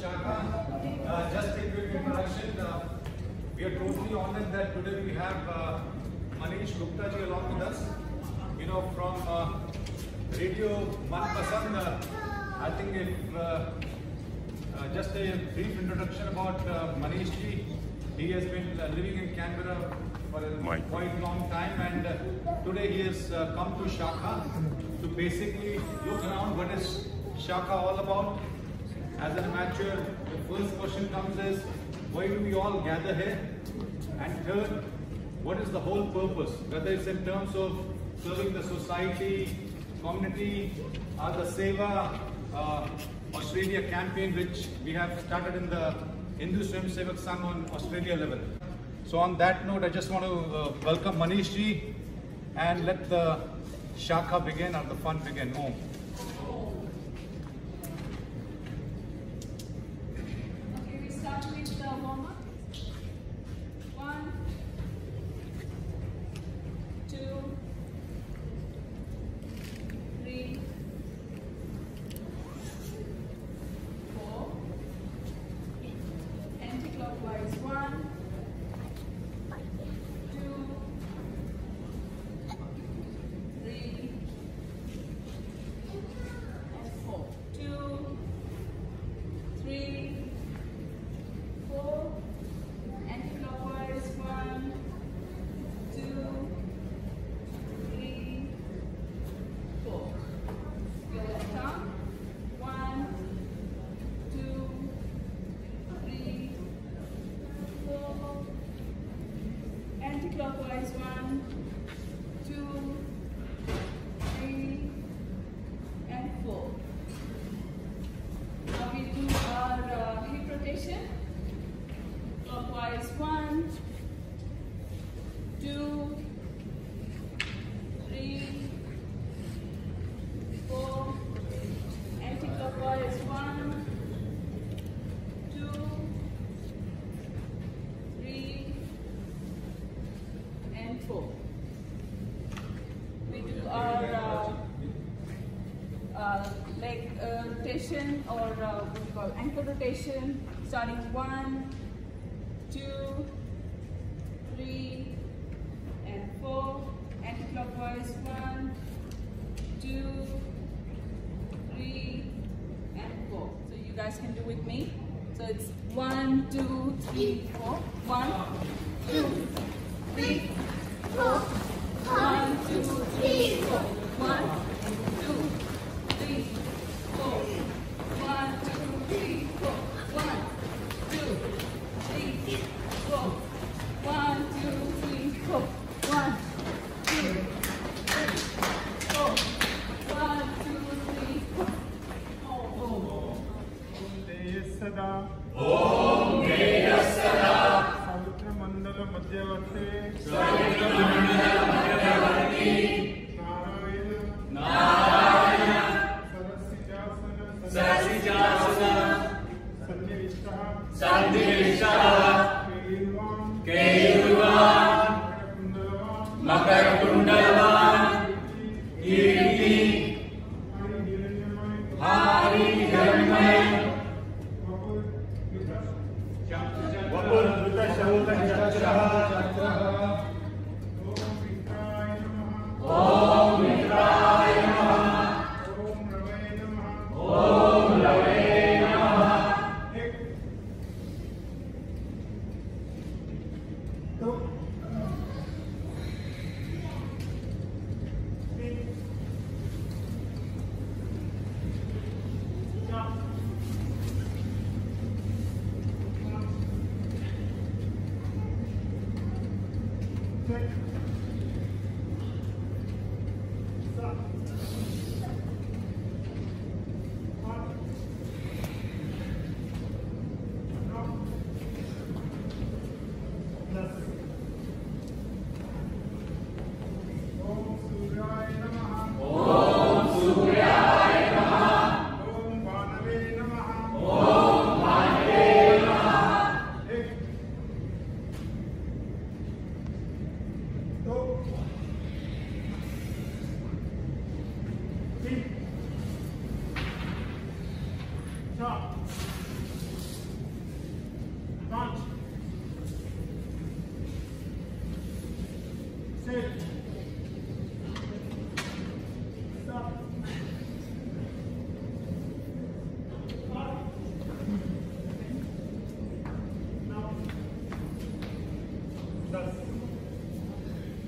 Shaka, just a quick introduction. We are totally honored that today we have Manish Gupta ji along with us. You know, from Radio Manpasand. I think if just a brief introduction about Manish ji. He has been living in Canberra for a quite long time, and today he has come to Shaka to basically look around what is Shaka all about. As an amateur, the first question comes is, why do we all gather here? And third, what is the whole purpose? Whether it's in terms of serving the society, community, or the Seva Australia campaign, which we have started in the Hindu Swam Sevak Sangh on Australia level. So on that note, I just want to welcome Manish ji and let the Shaka begin, or the fun begin. Om. Clockwise, 1, 2, 3, and 4. Now we do our hip rotation. Clockwise, 1, 2, 3, 4. Anti-clockwise, 1, 2, 3, and 4. We do our leg rotation, or what we call ankle rotation, starting 1, 2, 3, and 4. Anti-clockwise, 1, 2, 3, and 4. So you guys can do with me. So it's 1, 2, 3, 4. 1, 2, 3, 4. 1, 2, 3, 4. 1, 2, 3, 4. 1, 2, 3, 4. 1, 2, 3, 4. 1, 2, 3, 4. 1, 2, 3, 4. 1, 2, 3, 4. Om Deyasada. Savitra Mandala Madhyavarti. Narayana. Sarasijasana. Sandhivishtaha. Keilvan. Makarkundalavan. Kirti. Hari Hiranmaya. Vapur Dhruta Shavuta Chakraha. Om Mitraya Namaha. Om Rave Namaha. तो Chop. Punch. Sit. Stop.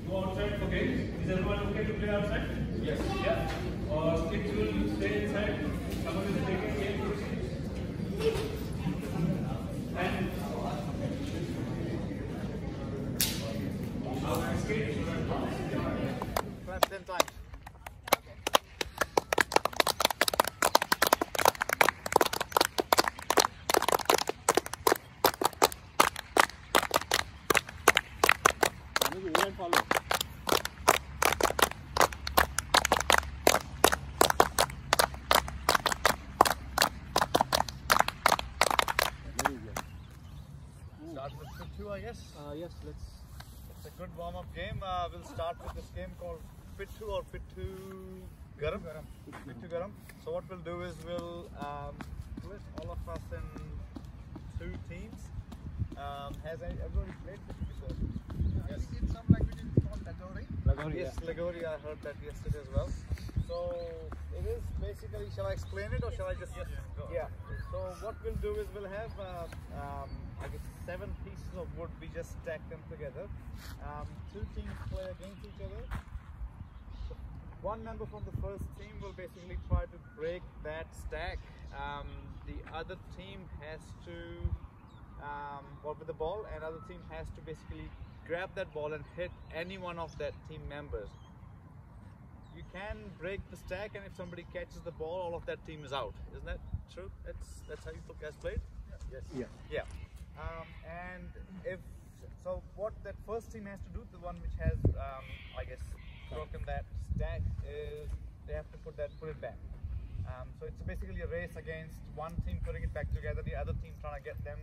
Go outside for games. Is everyone okay to play outside? Yes. Yeah. Or stick will stay inside. Someone is taking game. And Clap 10 times. Start with fit 2, I guess. Yes, let's. It's a good warm-up game. We'll start with this game called Fit 2 or Fit 2 Garam. Fit 2 Garam. So what we'll do is we'll split all of us in 2 teams. Has everybody played this before? Yes. In some languages it's called Lagori. Yes, Lagori. I heard that yesterday as well. So it is basically. Shall I explain it or shall I just? Yes. Yeah. So what we'll do is we'll have I guess 7 pieces of wood. We just stack them together. 2 teams play against each other. One member from the first team will basically try to break that stack. The other team has to work with the ball, and other team has to basically grab that ball and hit any one of that team members. You can break the stack, and if somebody catches the ball, all of that team is out. Isn't that true? That's how you guys played? Yes. Yeah. And if so, what that first team has to do, the one which has, I guess, broken that stack, is they have to put it back. So it's basically a race against one team putting it back together, the other team trying to get them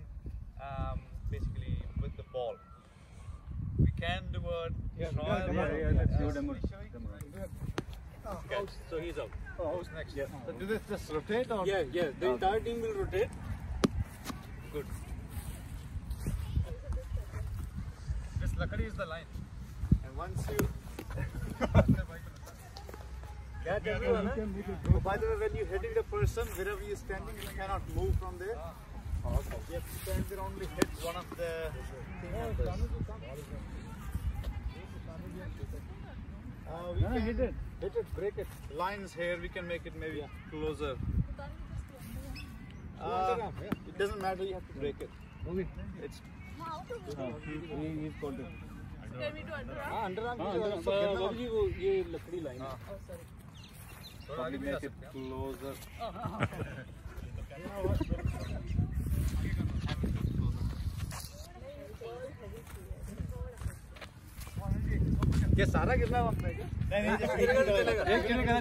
basically with the ball. We can do a trial. Let's do a demo. Okay. So he's out. Who's next? Yeah. So do this just rotate or? Yeah. The entire team will rotate. Good. This lakadi is the line. And once you get everyone, by the way, when you're hitting the person, wherever you're standing, you cannot move from there. You have to stand there, only hit one of the team members. We can hit it, break it. Lines here, we can make it maybe closer. It doesn't matter, you have to break it. It's He's called it. Can we do underarm? Underarm ये लकड़ी line. Probably make it closer. ये सारा गिरना वक्त है क्या? नहीं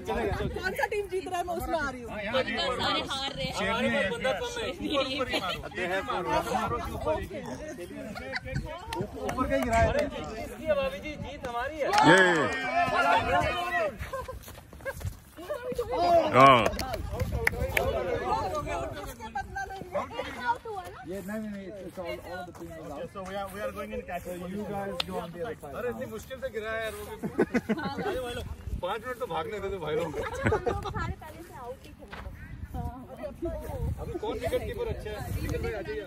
चलेगा। कौन सा टीम जीत रहा है मैं उसमें आ रही हूँ। सारे हार रहे हैं। ऊपर का ही गिराया है। भाभी जी जीत हमारी है। नहीं, it's all the teams are out. So we are going in catch. So you guys go on the other side. अरे इतनी मुश्किल से गिरा है यार वो भी। 5 मिनट तो भागने दे भाई लोग। अभी कौन विकेट कीपर अच्छा है? विकेट भाई आ जाइए।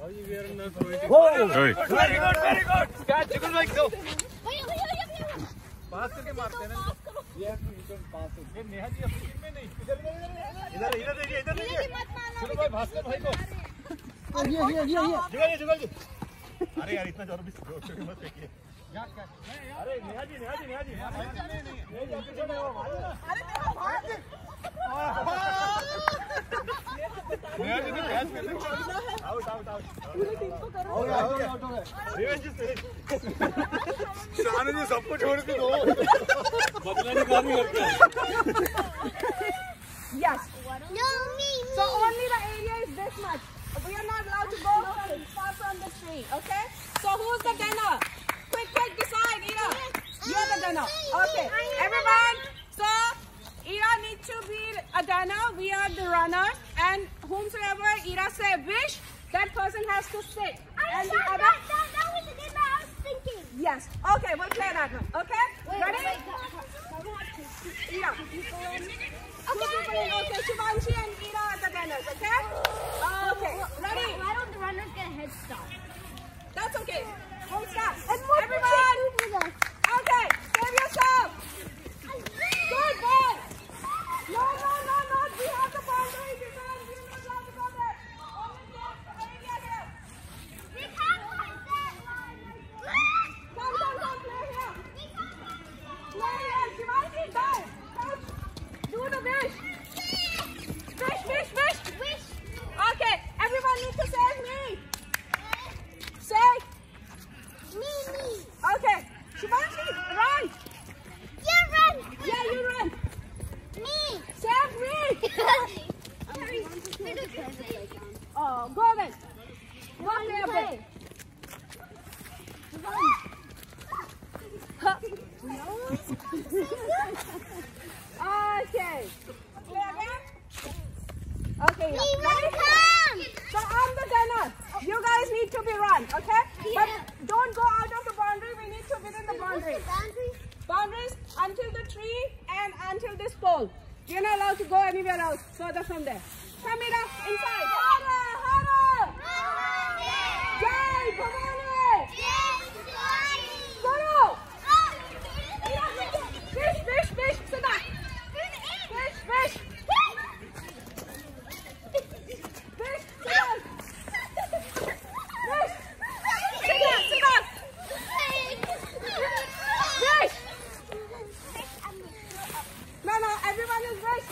We are not going to. Very good. Catch, Jigul भाई go. पास करके मारते हैं ना। You can pass it. ये नेहा जी अपनी टीम में नहीं। इधर देखिए। चलो भाई भास्कर भाई को। ये। जुगल जी। अरे यार इतना जोर भी मत फेंकिए। अरे नेहा जी। नेहा जी ने कैच कर दिया। आउट। हो गया। रिवेंज से। शान जी सबको छोड़ के दो। बदला निकालनी करते हैं। Yes. No, me. So only the area is this much. We are not allowed to go far from the tree. Okay. So who's the gunner? Quick, decide, Ira. You're the gunner. Okay. Everyone. So Ira needs to be Agana, we are the runners, and whomsoever Ira say wish, that person has to sit. And the other. That was the game I was thinking. Yes. Okay, we'll play that one. Okay. Ready? Ira. Okay, Shivanshi and Ira are the runners. Okay. Okay. Ready? Why don't the runners get a head start? That's okay. We'll start. Everyone. Okay. Save yourself. Good boy. No. We have the boundary. We're not allowed to go there. Only the area there. We can't find that line. Come, play here. Play here. Shivanshi, die. Touch. Do the wish. Wish. Okay. Everyone needs to save me. Say. Me. Okay. Shivanshi, run. You run. Yeah, you run. Me. Save me. Oh, go then. Go play a bit. Okay. Play again. Okay. Ready? So I'm the gunner. You guys need to be run, okay? But don't go out of the boundary. We need to within the boundary. Boundaries until the tree and until this pole. You're not allowed to go anywhere else further from there. Come Ira, inside. Hara! Jai Bhavani! Guru! Fish! Sit down. Fish! No, everyone is fish!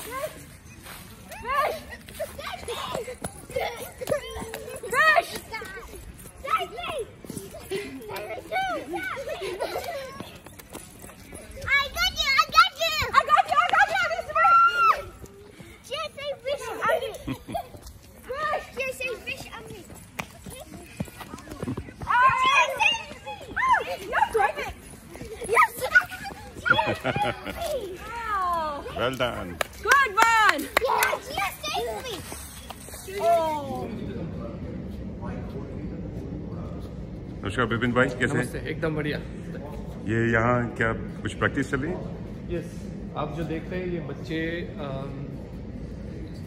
Well done. Good one. Yes, save me. Oh. नमस्कार विपिन भाई, कैसे हैं? नमस्ते, एकदम बढ़िया। ये यहाँ क्या कुछ प्रैक्टिस चल रही है? यस, आप जो देख रहे हैं ये बच्चे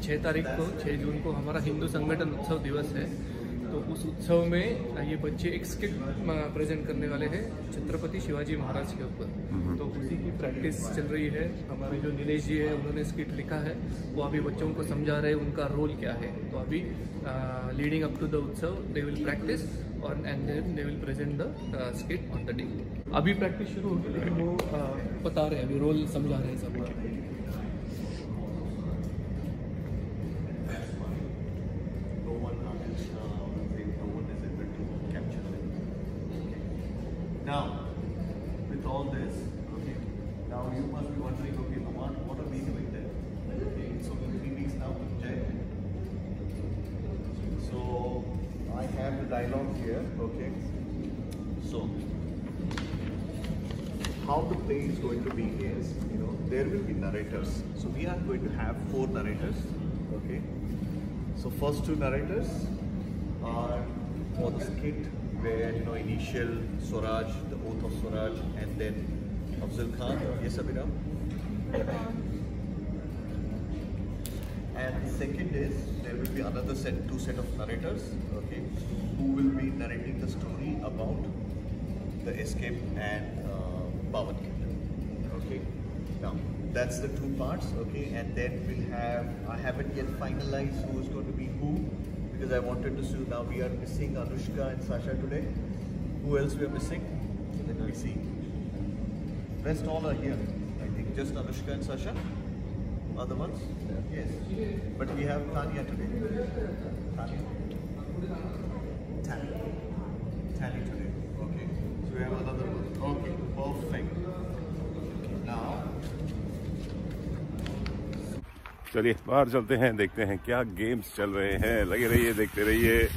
6 जून को हमारा हिंदू संगठन उत्सव दिवस है। तो उस उत्सव में ये बच्चे एक स्किट प्रेजेंट करने वाले हैं छत्रपति शिवाजी महाराज के ऊपर। तो उसी की प्रैक्टिस चल रही है। हमारे जो नीलेश जी है उन्होंने स्किट लिखा है, वो अभी बच्चों को समझा रहे हैं उनका रोल क्या है। तो अभी लीडिंग अप टू द उत्सव दे विल प्रैक्टिस और and then they will present the skit on the day. अभी प्रैक्टिस शुरू होगी, लेकिन वो बता रहे हैं, अभी रोल समझा रहे हैं सब। Now, with all this, okay, now you must be wondering, okay, Naman, what are we doing there? Okay, so in 3 weeks now, Jai. So, I have the dialogue here, okay. So, how the play is going to be is, there will be narrators. So, we are going to have 4 narrators, okay. So, first 2 narrators are for the skit, where initial Swaraj, the oath of Swaraj, and then Afzal Khan. Yes, Abhinav. And the second is there will be another 2 set of narrators, okay, who will be narrating the story about the escape and Pawan Khel. Okay. Now that's the 2 parts, okay, and then we'll have. I haven't yet finalized who is going to be who. Because I wanted to see, now we are missing Anushka and Sasha today. Who else we are missing? Let me see. Rest all are here. I think just Anushka and Sasha are the ones. Yes. But we have Tanya today. Tanya today. Okay. So we have another one. Okay. Perfect. Now. चलिए बाहर चलते हैं, देखते हैं क्या games चल रहे हैं। लगे रहिए, देखते रहिए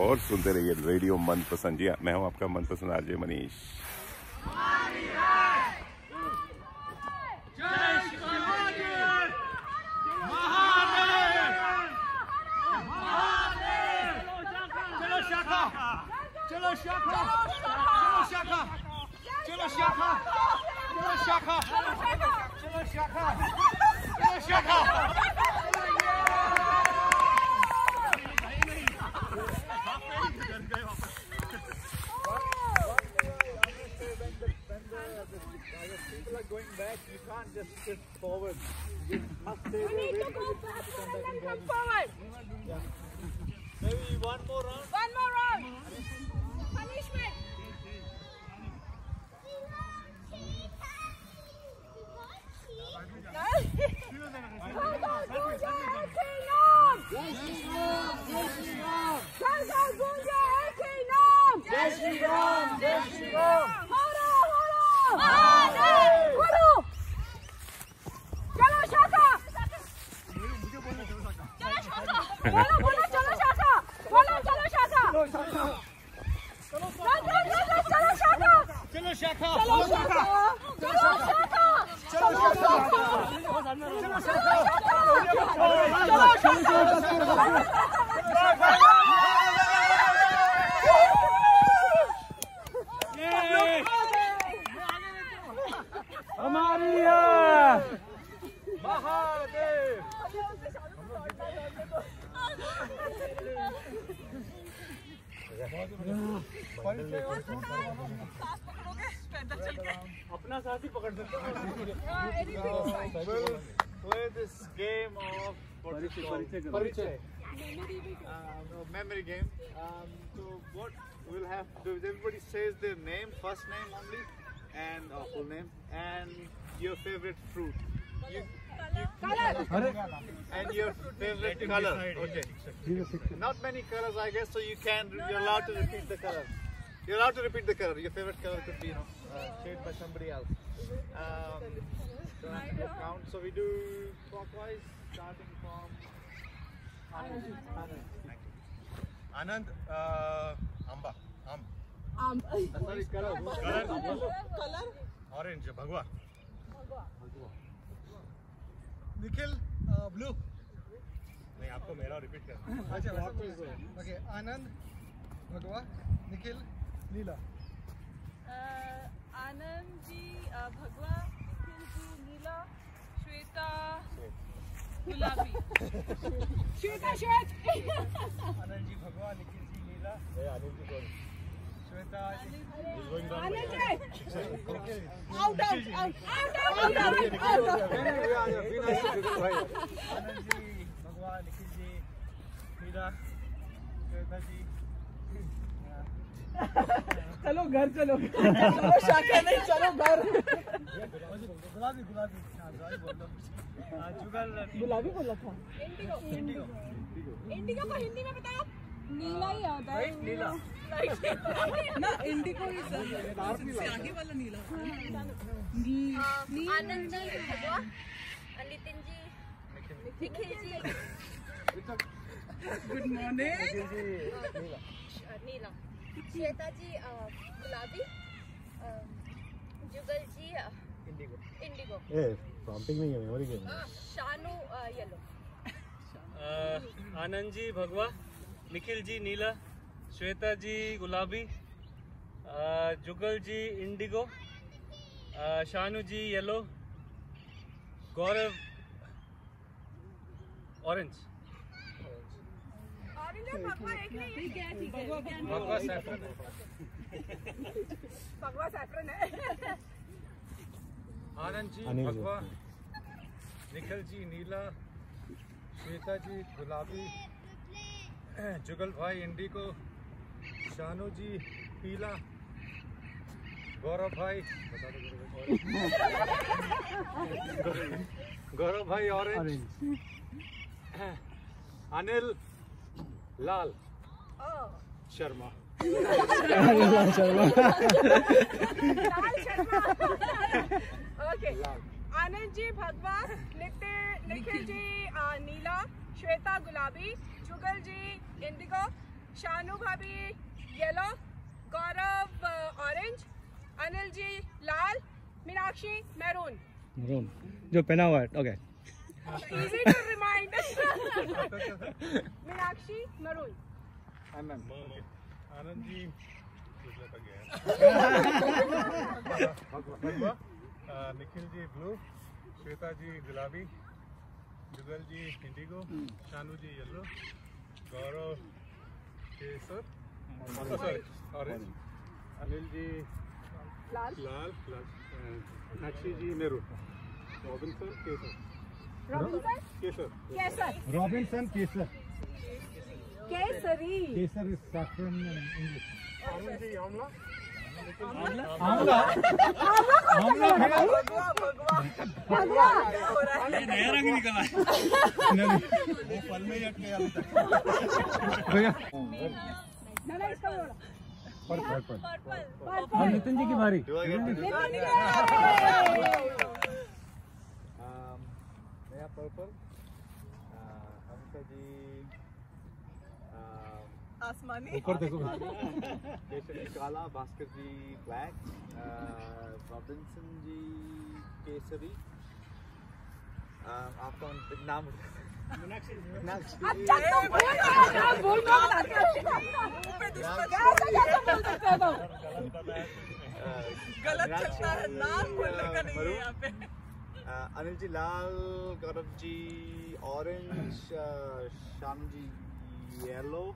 और सुनते रहिए रेडियो मनपसंद। जी मैं हूं आपका मनपसंद आरजे मनीष। शाखा चलो शाखा चलो शाखा चलो शाखा चलो शाखा People are going back, you can't just shift forward. You must stay You need to go back and then come forward. Maybe one more round. One more round. Punishment. चलो शाखा हमारी महादेव अपना साथ ही पकड़ सकते play this game of परिचय memory game. So what we'll have to do is everybody says their name, first name only, and full name, and your favorite fruit. And your favorite color. Okay. Not many colors, I guess. So you're allowed to repeat the color. You're allowed to repeat the color. Your favorite color could be, shaded by somebody else. Don't have to count. So we do clockwise, starting from Anand Amba sorry, color. Orange भगवा Nikhil blue नहीं आपको मेरा repeat करना अच्छा okay आनंद भगवा निखिल नीला आनंद जी भगवा, निखिल जी नीला, श्वेता गुलाबी। आनंद जी भगवा, निखिल जी नीला, श्वेता चलो घर चलो चलो शाखा नहीं चलो घर गुलाबी गुलाबी गुलाबी बोला था इंडिगो इंडिगो को हिंदी में बताओ नीला ही आता है नीला ना, इंडिगो ही आगे वाला नीला। आनंद जी भगवा, नितिन जी निखिल जी गुड मॉर्निंग। नीला, श्वेता जी गुलाबी, जुगल जी इंडिगो प्रॉम्प्टिंग नहीं है memory game Shanu yellow. Anand ji भगवा, निखिल जी नीला, श्वेता जी गुलाबी, Jugal ji indigo, Shanu ji yellow, Gaurav orange. भगवा एक नहीं भगवा सैफरन है। भगवा सैफरन है। आनंद जी भगवा, निखिल जी नीला, श्वेता जी गुलाबी, जुगल भाई इंडिगो, शानू जी पीला, गौरव भाई ऑरेंज, अनिल लाल शर्मा। लाल शर्मा ओके। आनंद जी भगवा, निखिल जी नीला, श्वेता गुलाबी, जुगल जी इंडिगो, शानू भाभी येलो, गौरव ऑरेंज, अनिल जी लाल, मीनाक्षी मैरून। जो पहना हुआ है okay easy to remind. Meenakshi maroon. Anand ji Nikhil ji blue, Shweta ji गुलाबी, जुगल जी इंडिगो, शानू जी येलो, गौरव केसर, ऑरेंज, अनिल जी लाल, मीनाक्षी जी मेरून, रॉबिन्सन केसर, Robinson Kesar. Kesari. Kesar is saffron in English. Arun ji आमला, आमला ये नया रंग निकला है। वो फल में ही अटके अभी तक। ना इसका बोलो। पर्पल। पर्पल। नितिन जी की बारी। नया पर्पल, अमिता जी आसमानी। ऊपर देखो। केसरी काला, भास्कर जी ब्लैक, रॉबिन्सन जी केसरी, आपका नाम मीनाक्षी अच्छा तो बोल दो गलत चलता है, नाम बोलने का नहीं है यहाँ पे। अनिल जी लाल, Gaurav ji orange, Shyam ji yellow,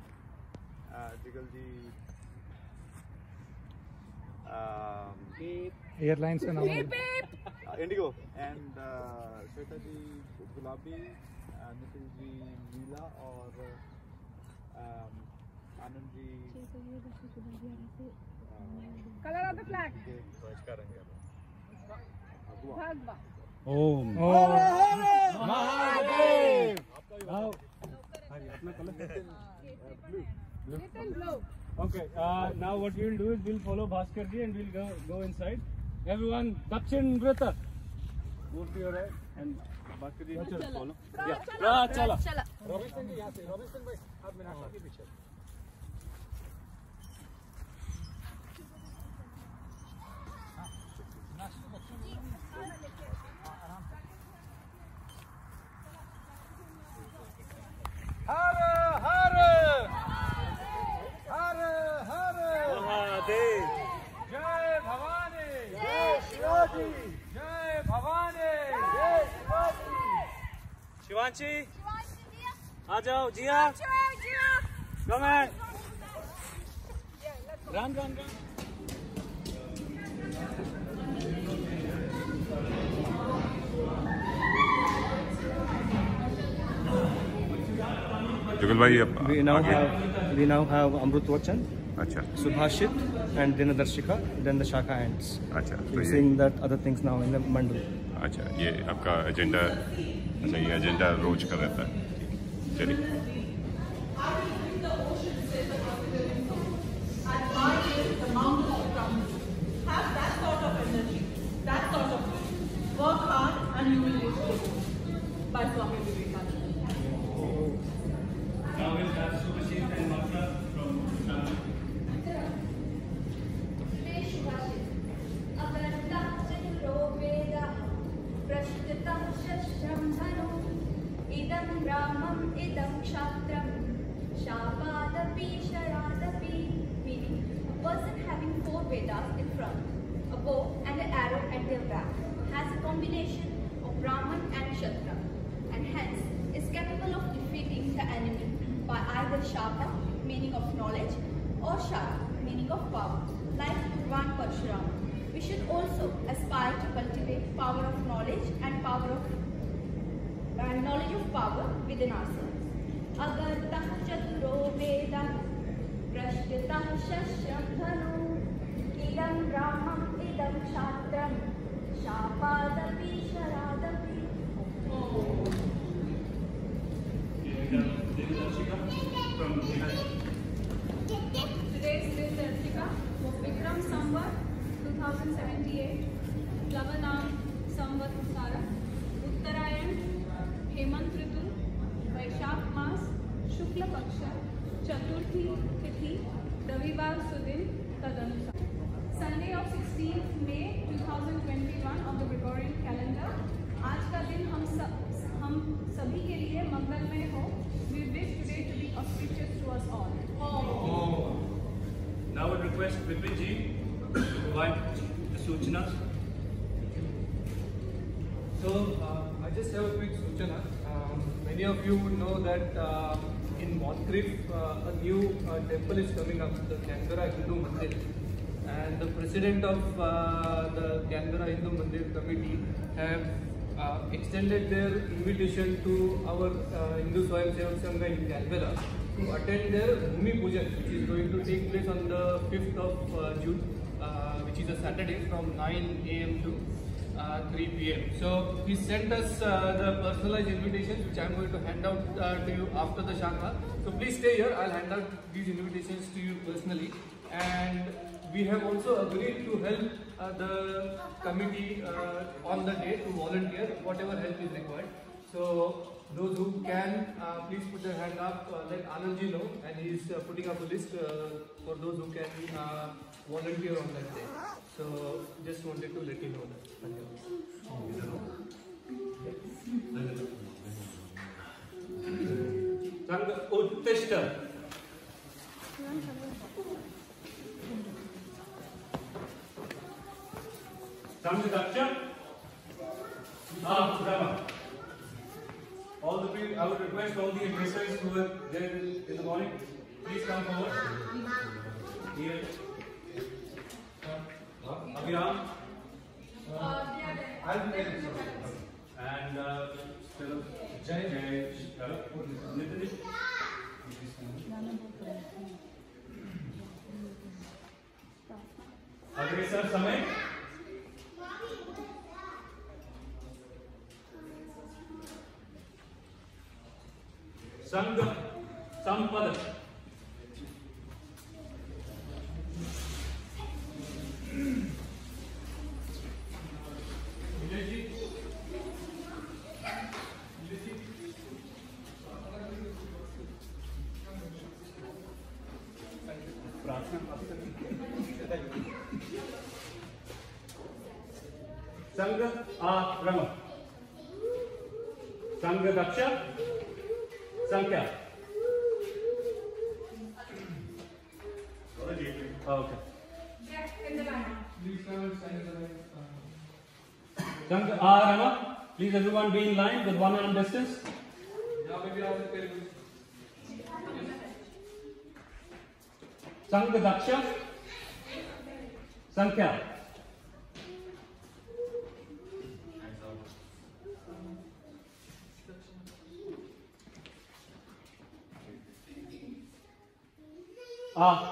jiggle जी एयरलाइंस का नाम इंडिगो, एंड श्वेता जी गुलाबी, निखिल जी नीला और Anand ji colour of the flag का रंग है भगवा। ओम Mahadev. Little blue. Okay, now what we will do is we'll follow Bhaskar ji and we'll go inside. Everyone, Dakshin Vrata. Move to your right and Bhaskar ji will follow. चला Robinson जी यहाँ से, Robinson भाई आप मीनाक्षी के पीछे। हर हर हर हर महादेव। जय भवानी, जय शिवाजी, जय भवानी, जय शिवाजी। शिवांशी, आ जाओ जिया। Come on. Run. जुगल भाई अब We now आगे। have Amrut Vachan, अच्छा Subhashit, and then Darshika, then the Shaka ends. अच्छा तो We're ये seeing that other things now in the mandal. अच्छा ये आपका एजेंडा, अच्छा ये एजेंडा रोज का रहता है। चलिए Have that sort of energy, that sort of work hard and you will live good. By Swami Vivekananda. Now we'll have Subhashit and Matra from Shaka. इदं रामम् इदं क्षात्रं शापादपि शरादपि, meaning a person having 4 Vedas in front, a bow and an arrow at their back, has a combination of Brahman and Kshatriya, and hence is capable of defeating the enemy by either Shapa, meaning of knowledge, or Shaka, meaning of power, like Bhagwan Parshurama. We should also aspire to cultivate power of knowledge and knowledge of power within ourselves. Agartah chaturo veda prashtitah shashyam dhanu idam ramam idam kshatram shapadapi sharadapi. Today's Miss Darshika, Vikram Samvat 2078, Lavanam Samvat Sara, Uttarayan, Hemant Ritu, Vaishakh Mas, Shukla Paksha, Chaturthi Tithi, Ravivar Sudin, Tadanusa. Sunday of 16th May 2021 of the Gregorian calendar. आज का दिन हम सभी के लिए मंगलमय हो. We wish today to be auspicious to us all. Now we request request Vipin ji to provide the Suchanas. So, I just have a quick Suchana. Many of you know that in Moncrief, a new temple is coming up, the Canberra Hindu Mandir. And the president of the Canberra Hindu Mandir committee have extended their invitation to our Hindu Swayam Sevak Sangha in Canberra to attend their Bhumi Pujan, which is going to take place on the 5th of June, which is a Saturday from 9 AM to 3 PM. So he sent us the personalized invitations, which I am going to hand out to you after the Shaka. So please stay here. I'll hand out these invitations to you personally. And we have also agreed to help the committee on the day to volunteer whatever help is required. So those who can, please put their hand up. Let Anandji know, and he is putting up a list for those who can volunteer on that day. So just wanted to let you know that. Thank you. Sangha Uttishta. Sangha Daksha. Rama. All the people, I would request all the addressers who were there in the morning, please come forward. Here. Abhiram. I'll be there. And Jay. Nitin. Agresor Samay. Sangha Sampada. Sangha Rama. Sangha Daksha. Sankhya. Okay. Sangha Rama. Please everyone be in line with 1 arm distance. Sangha Daksha. Sankhya.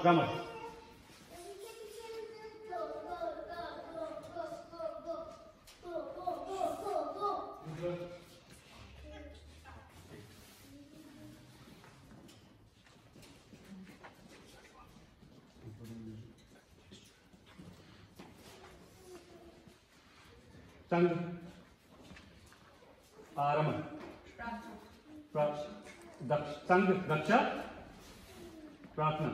Rama. Sangha Rama. Sangha Daksha. Prarthana.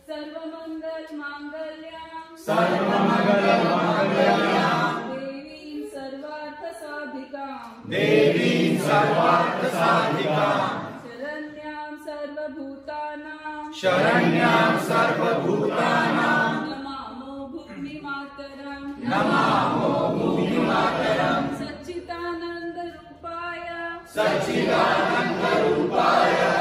Sarvamangal Mangalyam. Sarvamangal Mangalyam. Devim Sarvartha Sadhikam. Devim Sarvartha Sadhikam. Sharanyam Sarvabhutanam. Sharanyam Sarvabhutanam. Namamo Bhumi Mataram. Namamo Bhumi Mataram. Satchitananda Rupaya. Satchitananda Rupaya.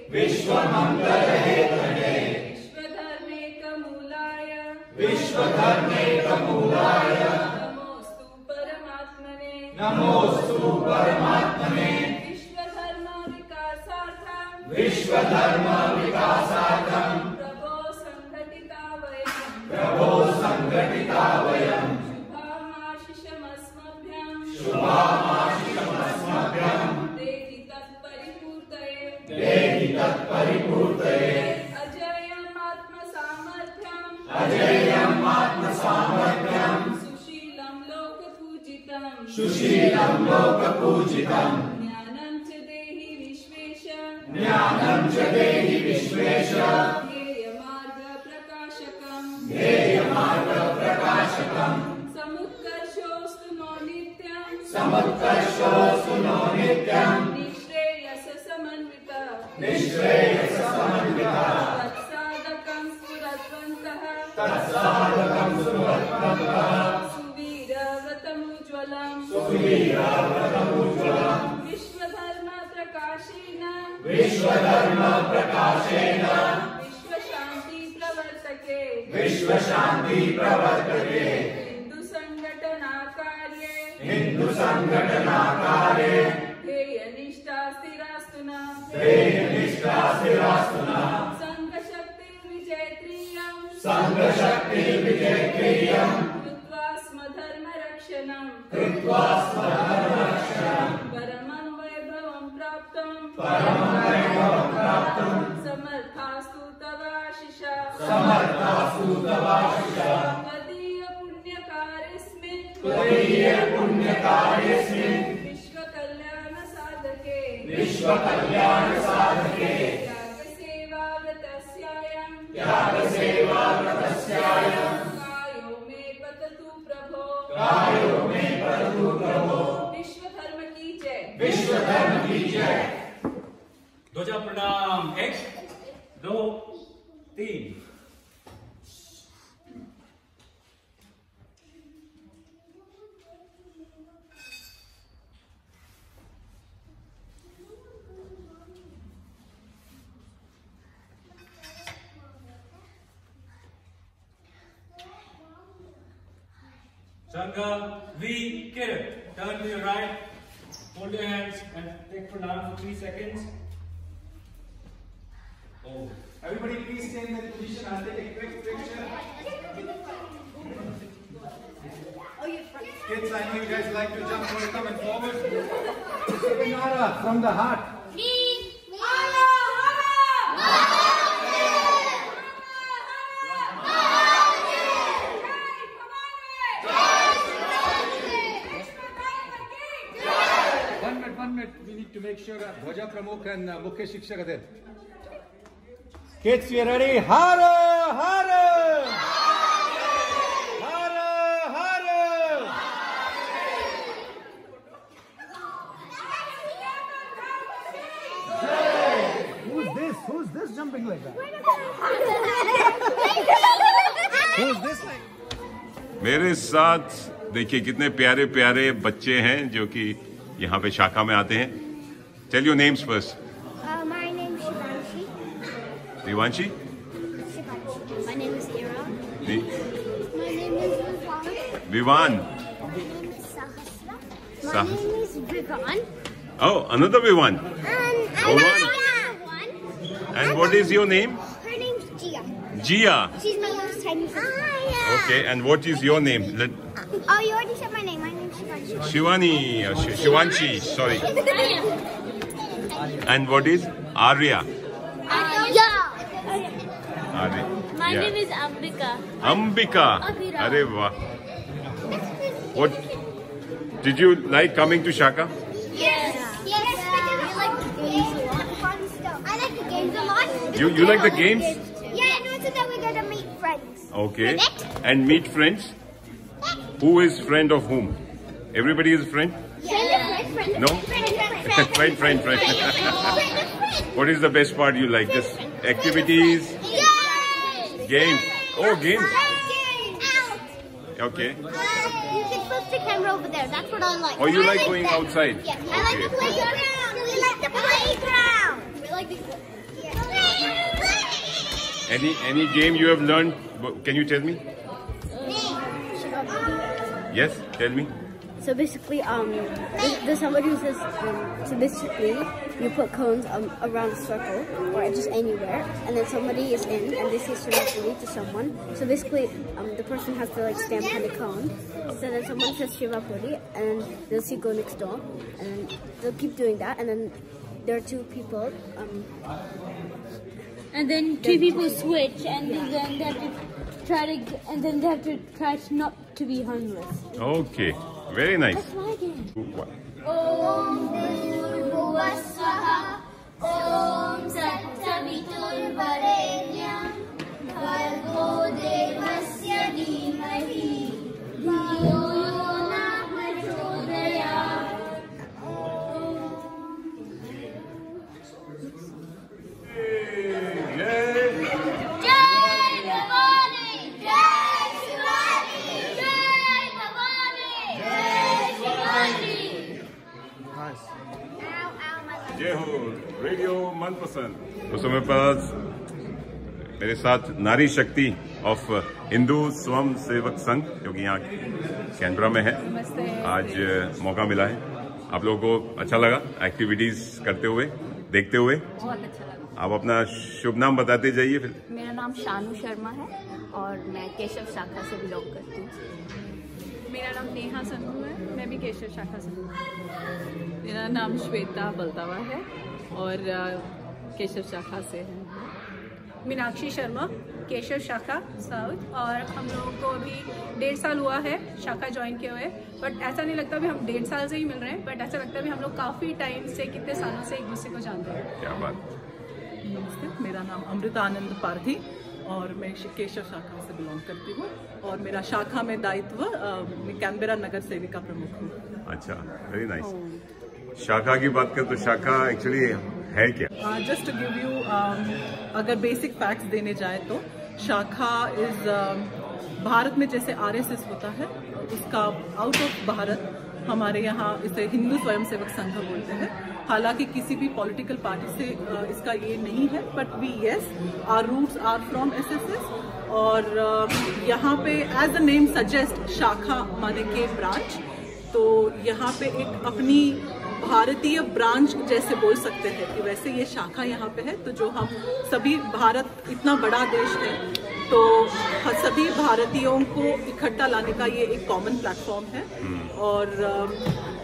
Vishwamangala Hetave. Vishwadharmekamulaya. Vishwadharmekamulaya. Namostu Paramatmane. Namostu Paramatmane. Vishwadharma Vikasartham. Vishwadharma Vikasartham. Prabho Sangatitavayam. Prabho Sangatitavayam. Shubhamaashishamasmabhyam. Shubhamaashishamasmabhyam. Dehi tat paripurtaye. Ajayam Atma Samarthyam. Ajayam Atma Samarthyam. Sushilam Loka Pujitam. Sushilam Loka Pujitam. Jnanam Cha Dehi Vishvesha. Jnanam Cha Dehi Vishvesha. Dheya Marga Prakashakam. Dheya Marga Prakashakam. Samutkarshostu no Nityam. Samutkarshostu no Nityam. Nishreyasa Samanvita. Nishreyasa Samanvita. सुवीरव्रतमुज्ज्वलम् विश्वधर्म प्रकाशेन विश्वशान्ति प्रवर्तके Hindu संघटनाकार्ये ध्येयनिष्ठा स्थिरास्तु न संघशक्तिर्विजयत्रियम् कृत्वा स्म धर्मरक्षणम् परमं वैभवं प्राप्तम् समर्थास्तु तवाशिषा त्वदीय पुण्यकार्येऽस्मिन् विश्वकल्याण साधके त्यागसेवाव्रतस्यायम् कायो मे पततु प्रभो विश्वधर्म की जय ध्वजा प्रणाम 1 2 3 Sangha, V, Kirit. Turn to your right, hold your hands and take pranam for 3 seconds. Oh. Everybody please stay in that position. I'll take a quick picture. Kids, I know you guys like to jump forward, come and forward. Nara from the heart. One minute, we need to make sure Bhoja Pramukh and Mukhya Shikshak are there. Kids, we are ready. Hara, Hara! Hara, Hara! Who's this jumping like that? Who's this like? मेरे साथ देखिए कितने प्यारे प्यारे बच्चे हैं जो कि यहाँ पे शाखा में आते हैं. Tell your names first. My name is Shivanshi. Divanshi? Shivanshi. My name is Ira. My name is Vivan. My name is Sahasra. My name is Vivan. Oh, another Vivan. And Vivan. And what is your name? Her name's Gia. Gia. She's my most tiny sister. Okay, and what is your name? Oh, you already said my name. My name's Shivanshi. Shivanshi, sorry. And what is Arya? Arya. My name is Ambika. Ambika. Arey wah. What? Did you like coming to Shaka? Yes. Yes. I like the games a lot. Fun stuff. I like the games a lot. You like the games? Yeah, no, so that we're gonna meet friends. Okay. And meet friends? Who is friend of whom? Everybody is friend? Friend. No? Friend. What is the best part you like? Just activities? Games. Oh, games. Okay. You can flip the camera over there. That's what I like. Oh, you like going outside? Yeah. I like the playground. We like the playground. We like the... Any game you have learned? Can you tell me? Yes, tell me. So basically, there's somebody who says, so basically, you put cones around a circle, or just anywhere, and then somebody is in, and they say Shivapuri to someone. So basically, the person has to like stamp on the cone. So then someone says Shivapuri, and they'll see go next door, and then they'll keep doing that, and then there are two people. And then two people switch, and then they have to try to, and then they have to try not to be homeless. Okay, very nice. That's my game. Om Bhurvuvah Swaha, Om Sattvavitur Varenyam, Bhargo Devasya Dhimahi, Dhiyo Yo Nah Prachodayat. Jai Bhavani, Jai Shivani, Jai जय हो radio मनपसंद। तो समय पास मेरे साथ नारी शक्ति of Hindu स्वयं सेवक संघ जो कि यहाँ कैनबरा में है। आज मौका मिला है, आप लोगों को अच्छा लगा एक्टिविटीज करते हुए देखते हुए? बहुत अच्छा लगा। आप अपना शुभ नाम बताते जाइए फिर। मेरा नाम शानू शर्मा है और मैं केशव शाखा से बिलोंग करती हूँ। मेरा नाम नेहा संधू है, मैं भी केशव शाखा से हूँ। मेरा नाम श्वेता बलतावा है और केशव शाखा से है। मीनाक्षी शर्मा, केशव शाखा साउथ, और हम लोगों को अभी 1.5 साल हुआ है शाखा ज्वाइन किए हुए। बट ऐसा नहीं लगता भी हम 1.5 साल से ही मिल रहे हैं, बट ऐसा लगता है भी हम लोग काफ़ी टाइम से, कितने सालों से एक दूसरे को जानते हैं। क्या बात। नमस्ते, मेरा नाम अमृतानंद पारधी और मैं केशव शाखा से बिलोंग करती हूँ और मेरा शाखा में दायित्व मैं कैनबरा नगर सेविका प्रमुख हूँ। अच्छा, वेरी नाइस। शाखा की बात करें तो शाखा एक्चुअली है क्या? जस्ट टू गिव यू अगर बेसिक फैक्ट्स देने जाए तो शाखा इज भारत में जैसे आरएसएस होता है उसका आउट ऑफ भारत हमारे यहाँ इसे हिंदू स्वयंसेवक संघ बोलते हैं। हालांकि किसी भी पॉलिटिकल पार्टी से इसका ये नहीं है, but we yes our roots are from SSS. और यहाँ पे एज द नेम सजेस्ट शाखा माने के ब्रांच, तो यहाँ पे एक अपनी भारतीय ब्रांच जैसे बोल सकते हैं कि वैसे ये शाखा यहाँ पे है। तो जो हम सभी, भारत इतना बड़ा देश है तो सभी भारतीयों को इकट्ठा लाने का ये एक कॉमन प्लेटफॉर्म है। और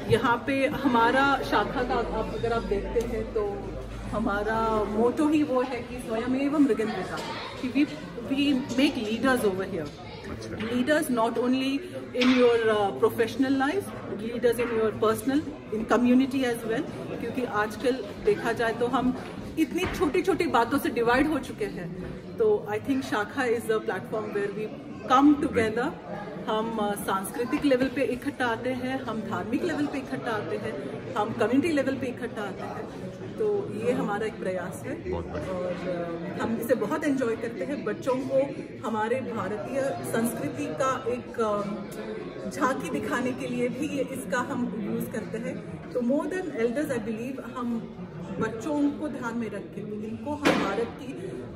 यहाँ पे हमारा शाखा का आप अगर आप देखते हैं तो हमारा मोटो ही वो है कि स्वयमेव मृगन्विता, कि we make leaders over here. Leaders not only in your professional life, leaders in your personal, in community as well. क्योंकि आजकल देखा जाए तो हम इतनी छोटी छोटी बातों से डिवाइड हो चुके हैं। तो आई थिंक शाखा is a platform where we come together. हम सांस्कृतिक लेवल पे इकट्ठा आते हैं, हम धार्मिक लेवल पे इकट्ठा आते हैं, हम कम्युनिटी लेवल पे इकट्ठा आते हैं। तो ये हमारा एक प्रयास है और हम इसे बहुत एंजॉय करते हैं। बच्चों को हमारे भारतीय संस्कृति का एक झांकी दिखाने के लिए भी इसका हम यूज करते हैं। तो more than elders I believe हम बच्चों को ध्यान में रख के इनको हम भारत की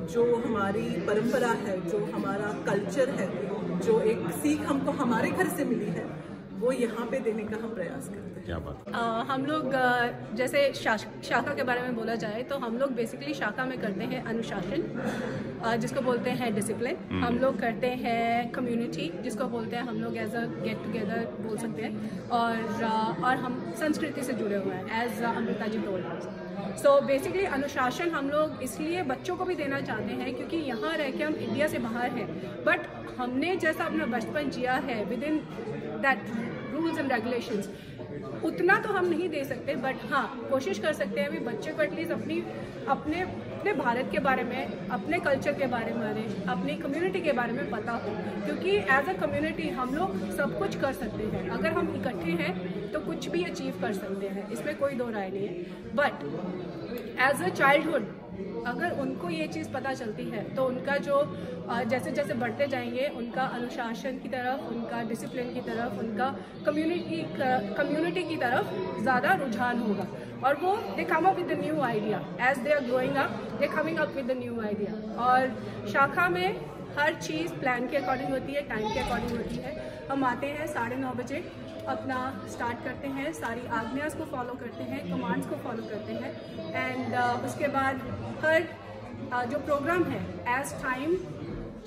जो हमारी परंपरा है, जो हमारा कल्चर है, जो एक सीख हमको हमारे घर से मिली है, वो यहाँ पे देने का हम प्रयास करते हैं। क्या बात। हम लोग जैसे शाखा के बारे में बोला जाए तो हम लोग बेसिकली शाखा में करते हैं अनुशासन, जिसको बोलते हैं डिसिप्लिन। हम लोग करते हैं कम्युनिटी, जिसको बोलते हैं हम लोग एज अ गेट टुगेदर बोल सकते हैं। और हम संस्कृति से जुड़े हुए हैं as Amrita ji told. So basically अनुशासन हम लोग इसलिए बच्चों को भी देना चाहते हैं क्योंकि यहाँ रह के हम इंडिया से बाहर हैं, बट हमने जैसा अपना बचपन जिया है with in that rules and regulations, उतना तो हम नहीं दे सकते, बट हाँ कोशिश कर सकते हैं अभी बच्चे को एटलीस्ट अपने भारत के बारे में, अपने कल्चर के बारे में, अपनी कम्युनिटी के बारे में पता हो। क्योंकि एज अ कम्युनिटी हम लोग सब कुछ कर सकते हैं, अगर हम इकट्ठे हैं तो कुछ भी अचीव कर सकते हैं, इसमें कोई दो राय नहीं है। बट एज अ चाइल्डहुड अगर उनको ये चीज़ पता चलती है तो उनका जो जैसे जैसे बढ़ते जाएंगे उनका अनुशासन की तरफ, उनका डिसिप्लिन की तरफ, उनका कम्युनिटी की तरफ ज़्यादा रुझान होगा और वो they come up with the new idea as they are growing up, they coming up with the new idea. और शाखा में हर चीज़ प्लान के अकॉर्डिंग होती है, टाइम के अकॉर्डिंग होती है। हम आते हैं 9:30 बजे, अपना स्टार्ट करते हैं, सारी आज्ञास को फॉलो करते हैं, कमांड्स को फॉलो करते हैं एंड उसके बाद हर जो प्रोग्राम है एज टाइम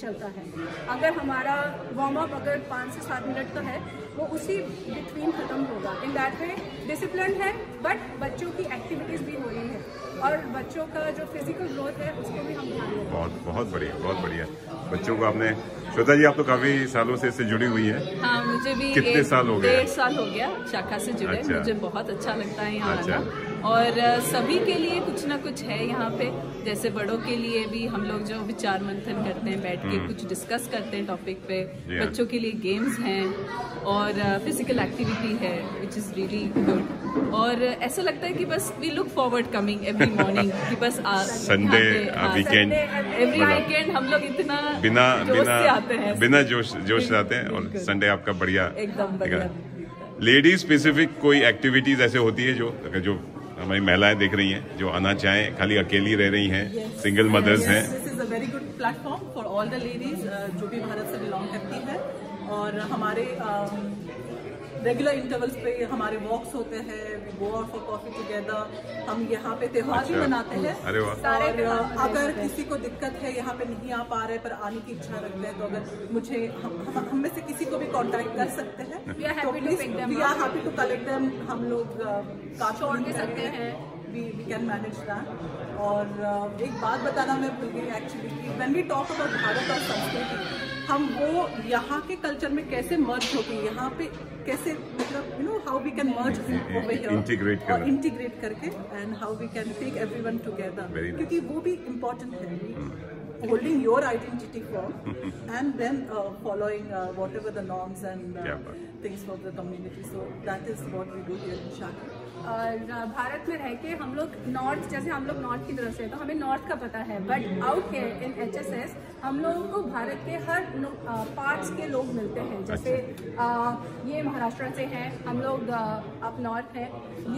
चलता है। अगर हमारा वार्म अप अगर 5 से 7 मिनट का है वो उसी बिटवीन ख़त्म होगा। इन दैट वे डिसिप्लिन है, बट बच्चों की एक्टिविटीज़ भी हो रही है और बच्चों का जो फिजिकल ग्रोथ है उसको भी हम ध्यान दें। बहुत बढ़िया, बहुत बढ़िया। बच्चों को आपने, श्वेता जी आप तो काफी सालों से इससे जुड़ी हुई हैं। हाँ, मुझे भी कितने साल हो गए? 1.5 साल हो गया शाखा से जुड़े। अच्छा। मुझे बहुत अच्छा लगता है यहाँ आना और सभी के लिए कुछ ना कुछ है यहाँ पे। जैसे बड़ों के लिए भी हम लोग जो विचार मंथन करते हैं, बैठ के कुछ डिस्कस करते हैं टॉपिक पे। बच्चों के लिए गेम्स हैं और फिजिकल एक्टिविटी है विच इज़ रियली गुड। और ऐसा लगता है कि बस we look forward coming every morning कि बस संडे वीकेंड, एवरी वीकेंड हम लोग इतना बिना जोश से आते हैं और संडे आपका बढ़िया एकदम बढ़िया। लेडीज स्पेसिफिक कोई एक्टिविटीज ऐसे होती है जो हमारी महिलाएं देख रही हैं जो आना चाहें, खाली अकेली रह रही हैं, सिंगल मदर्स हैं। This is a very good platform for all the ladies जो भी भारत से बिलोंग करती है। और हमारे रेगुलर इंटरवल्स पे हमारे वॉक्स होते हैं, we go out for coffee together. हम यहाँ पे त्योहार भी मनाते हैं। अरे वाह। और अगर किसी को दिक्कत है, यहाँ पे नहीं आ पा रहे पर आने की इच्छा रखते हैं, तो अगर मुझे हम में से किसी को भी कांटेक्ट कर सकते हैं। We are happy to collect them. हम लोग छोड़ भी सकते हैं, वी कैन मैनेज दैट। और एक बात बताना मैं भूल गई actually, when we talk about Bharat और संस्कृति, हम वो यहाँ के कल्चर में कैसे मर्ज होगी, यहाँ पे कैसे, मतलब you know how we can merge over here, integrate करके, and how we can take everyone together, क्योंकि वो भी इम्पोर्टेंट है। Holding your identity firm and then following whatever the norms and things for the community. So that is what we do here in Shaka. और भारत में रह के हम लोग नॉर्थ, जैसे हम लोग नॉर्थ की तरफ से, तो हमें नॉर्थ का पता है, but out here in HSS हम लोगों को भारत के हर पार्ट्स के लोग मिलते हैं। जैसे ये महाराष्ट्र से हैं, हम लोग अप नॉर्थ हैं,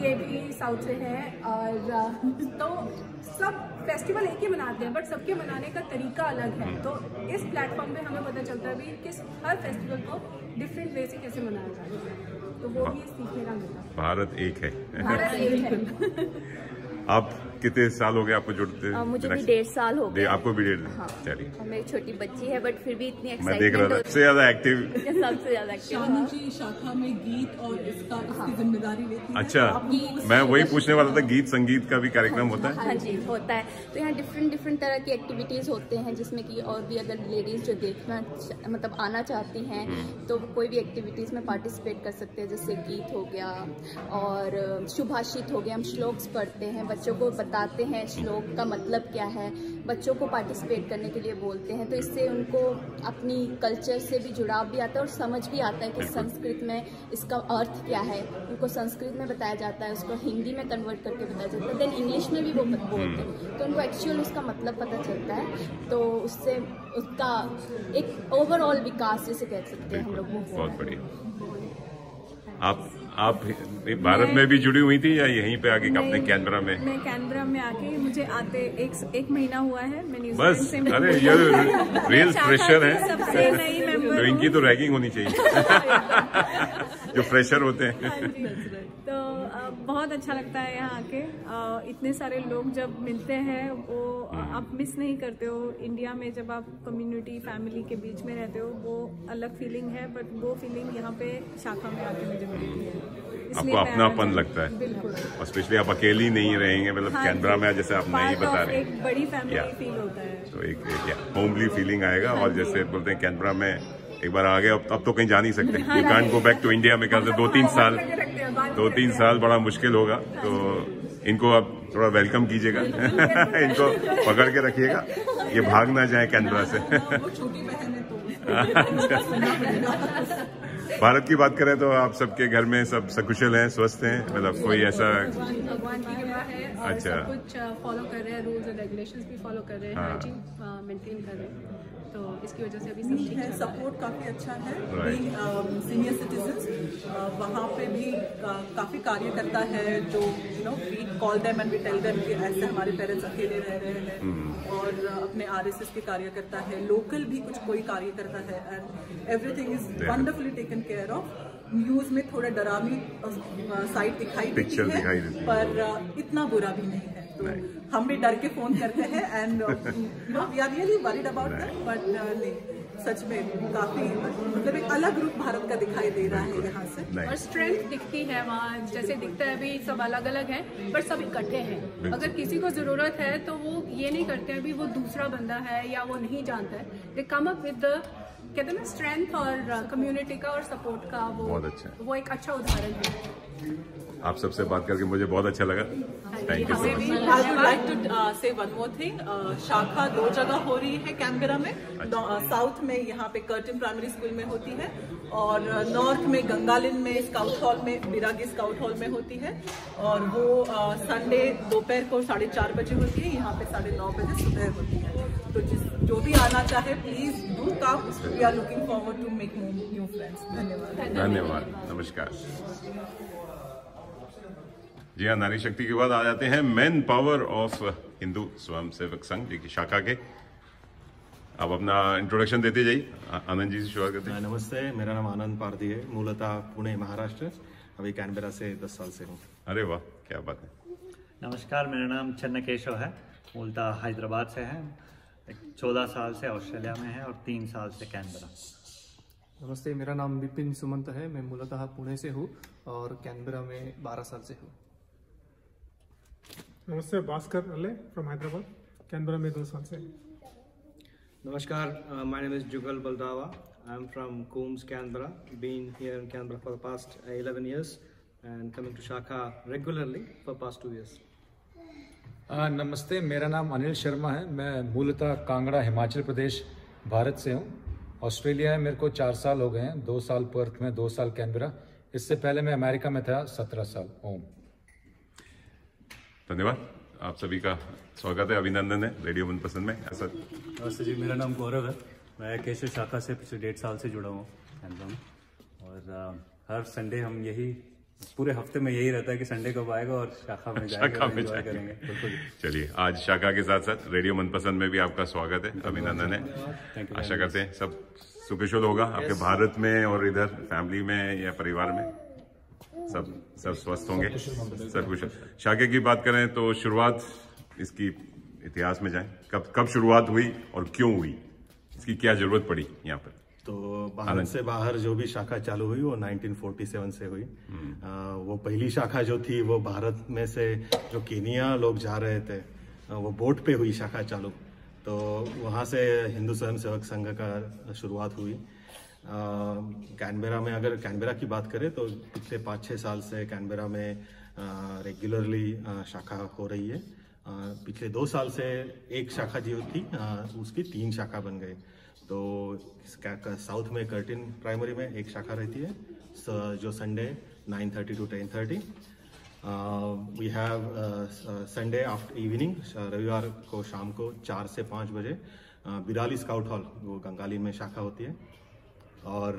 ये भी साउथ से हैं, और तो सब फेस्टिवल एक ही मनाते हैं, बट सबके मनाने का तरीका अलग है। तो इस प्लेटफॉर्म पे हमें पता चलता है भी किस हर फेस्टिवल को डिफरेंट वे से कैसे मनाया जाता है, तो वो भी सीखने का मिलता है। भारत एक है। भारत एक है। आप कितने साल हो गए आपको जुड़ते? मुझे भी 1.5 साल हो गए। आपको भी 1.5? हाँ। चलिए। मेरी छोटी बच्ची है, बट फिर भी इतनी एक्साइटमेंट। मैं देख रहा था सबसे ज्यादा एक्टिव। सबसे ज्यादा एक्टिव। शानू जी शाखा में गीत और इसकी जिम्मेदारी लेती हैं। अच्छा, मैं वही पूछने वाला था, गीत संगीत का भी कार्यक्रम होता है? हाँ जी, होता है। तो यहाँ डिफरेंट तरह की एक्टिविटीज होते हैं, जिसमें कि और भी अगर लेडीज जो देखना मतलब आना चाहती हैं तो कोई भी एक्टिविटीज में पार्टिसिपेट कर सकते हैं। जैसे गीत हो गया और सुभाषित हो गया, हम श्लोक्स पढ़ते हैं, बच्चों को बताते हैं श्लोक का मतलब क्या है, बच्चों को पार्टिसिपेट करने के लिए बोलते हैं। तो इससे उनको अपनी कल्चर से भी जुड़ाव भी आता है और समझ भी आता है कि संस्कृत में इसका अर्थ क्या है। उनको संस्कृत में बताया जाता है, उसको हिंदी में कन्वर्ट करके बताया जाता है, देन इंग्लिश में भी वो बोलते हैं, तो उनको एक्चुअल उसका मतलब पता चलता है। तो उससे उसका एक ओवरऑल विकास जैसे कह सकते हैं हम लोग। बहुत बढ़िया। आप भारत में भी जुड़ी हुई थी या यहीं पे आके अपने कैनबरा में? मैं कैनबरा में आके मुझे आते एक महीना हुआ है। मैं न्यूजीलैंड बस। से। अरे ये रियल फ्रेशर है। सबसे नई मेंबर। तो इनकी तो रैगिंग होनी चाहिए जो फ्रेशर होते हैं। तो बहुत अच्छा लगता है यहाँ आके। इतने सारे लोग जब मिलते हैं वो आप मिस नहीं करते हो। इंडिया में जब आप कम्युनिटी फैमिली के बीच में रहते हो वो अलग फीलिंग है, बट वो फीलिंग यहाँ पे शाखा में आके मुझे मिलती है। आपको अपनापन लगता है। बिल्कुल। और स्पेशली आप अकेली नहीं रहेंगे, मतलब कैनबरा में जैसे आप नहीं बता रहे, एक बड़ी फैमिली फील होता है, तो एक होमली फीलिंग आएगा। और जैसे बोलते हैं कैनबरा में एक बार आ गए, अब तो कहीं जा नहीं सकते। You can't go back to India में। कहते 2-3 साल बड़ा मुश्किल होगा। तो इनको आप थोड़ा वेलकम कीजिएगा इनको पकड़ के रखिएगा, ये भाग ना जाए कैनबरा से। भारत की बात करें तो आप सबके घर में सब सकुशल हैं, स्वस्थ हैं, मतलब कोई ऐसा? भगवान की कृपा है और अच्छा। सब कुछ फॉलो कर रहे हैं, रूल्स एंड रेगुलेशंस भी फॉलो कर रहे हैं, हाइजीन मेंटेन कर रहे हैं, तो इसकी वजह से अभी सब ठीक है। सपोर्ट काफी अच्छा है। सीनियर सिटीजन्स वहाँ पे भी काफी कार्य करता है, जो you know we call them and we tell them कि ऐसे हमारे पेरेंट्स अकेले रह रहे हैं, और अपने RSS के कार्य करता है, लोकल भी कुछ कोई कार्य करता है, and everything is wonderfully taken care of. News में थोड़ा डरावनी साइड दिखाई देती है, पर इतना बुरा भी नहीं है। तो हम भी डर के फोन करते हैं, and we are really worried about that, but नहीं, सच में काफी मतलब एक अलग रूप भारत का दिखाई दे रहा है यहाँ से। और स्ट्रेंथ दिखती है वहाँ, जैसे दिखता है अभी सब अलग अलग हैं पर सब इकट्ठे हैं। अगर किसी को जरूरत है तो वो ये नहीं करते अभी वो दूसरा बंदा है या वो नहीं जानता है, दे कम अप विद द कहते हैं ना स्ट्रेंथ और कम्युनिटी का और सपोर्ट का। वो बहुत अच्छा, वो एक अच्छा उदाहरण है। आप सबसे बात करके मुझे बहुत अच्छा लगा। Thank you so much. I would like to say one more thing. शाखा 2 जगह हो रही है कैनबरा में। साउथ में यहाँ पे कर्टिन प्राइमरी स्कूल में होती है, और नॉर्थ में गंगालिन में स्काउट हॉल में, बिरागी स्काउट हॉल में होती है, और वो संडे दोपहर को 4:30 बजे होती है, यहाँ पे 9:30 बजे सुबह होती है। तो जो भी आना चाहे please do come. We are looking forward to make new friends. धन्यवाद। धन्यवाद। नमस्कार जी हाँ, नारी शक्ति के बाद आ जाते हैं मैन पावर ऑफ हिंदू स्वयं सेवक संघ की शाखा के। आप अपना इंट्रोडक्शन देते जाइए। आनंद जी से शुरुआत करते हैं। नमस्ते, मेरा नाम आनंद पारदी है, मूलतः पुणे महाराष्ट्र, अभी कैनबेरा से 10 साल से हूँ। अरे वाह, क्या बात है। नमस्कार, मेरा नाम चन्नकेशव है, मूलतः हैदराबाद से है, 14 साल से ऑस्ट्रेलिया में है और 3 साल से कैनबेरा। नमस्ते, मेरा नाम विपिन सुमंत है, मैं मूलतः पुणे से हूँ और कैनबेरा में 12 साल से हूँ। नमस्ते, भास्कर अल्ले फ्रॉम हैदराबाद, कैनबेरा में 2 साल से। Namaskar, my name is Jugal Baldawa. I'm from Coombs, Canberra. Been here in Canberra for the past 11 years and coming to Shaka regularly for past 2 years. नमस्ते, मेरा नाम अनिल शर्मा है, मैं मूलतः कांगड़ा हिमाचल प्रदेश भारत से हूँ। ऑस्ट्रेलिया में मेरे को 4 साल हो गए हैं, 2 साल पर्थ में, 2 साल कैनबेरा। इससे पहले मैं अमेरिका में था 17 साल। ओम। धन्यवाद, आप सभी का स्वागत है, अभिनंदन है रेडियो मनपसंद में। ऐसा नमस्ते जी, मेरा नाम गौरव है, मैं केशव शाखा से पिछले 1.5 साल से जुड़ा हूँ कैनबेरा में। और हर संडे हम यही, पूरे हफ्ते में यही रहता है कि संडे कब आएगा और शाखा में जाएगा, एंजॉय करेंगे। चलिए, आज शाखा के साथ साथ रेडियो मनपसंद में भी आपका स्वागत है, अभिनंदन है। आशा करते हैं सब सुखकुशल होगा आपके भारत में और इधर फैमिली में या परिवार में, सब स्वस्थ होंगे, सब कुछ। शाखा की बात करें तो शुरुआत इसकी इतिहास में जाएं, कब शुरुआत हुई और क्यों हुई, इसकी क्या जरूरत पड़ी यहाँ पर? तो भारत से बाहर जो भी शाखा चालू हुई वो 1947 से हुई। वो पहली शाखा जो थी वो भारत में से जो केनिया लोग जा रहे थे वो बोट पे हुई शाखा चालू, तो वहाँ से हिंदू स्वयं सेवक संघ का शुरुआत हुई। कैनबेरा में, अगर कैनबेरा की बात करें तो पिछले 5-6 साल से कैनबेरा में रेगुलरली शाखा हो रही है। पिछले 2 साल से एक शाखा जो थी उसकी 3 शाखा बन गई। तो साउथ में कर्टिन प्राइमरी में एक शाखा रहती है, जो Sunday 9:30 to 10:30। We have Sunday after evening, रविवार को शाम को 4 से 5 बजे बिराली स्काउट हॉल, वो गंगाली में शाखा होती है। और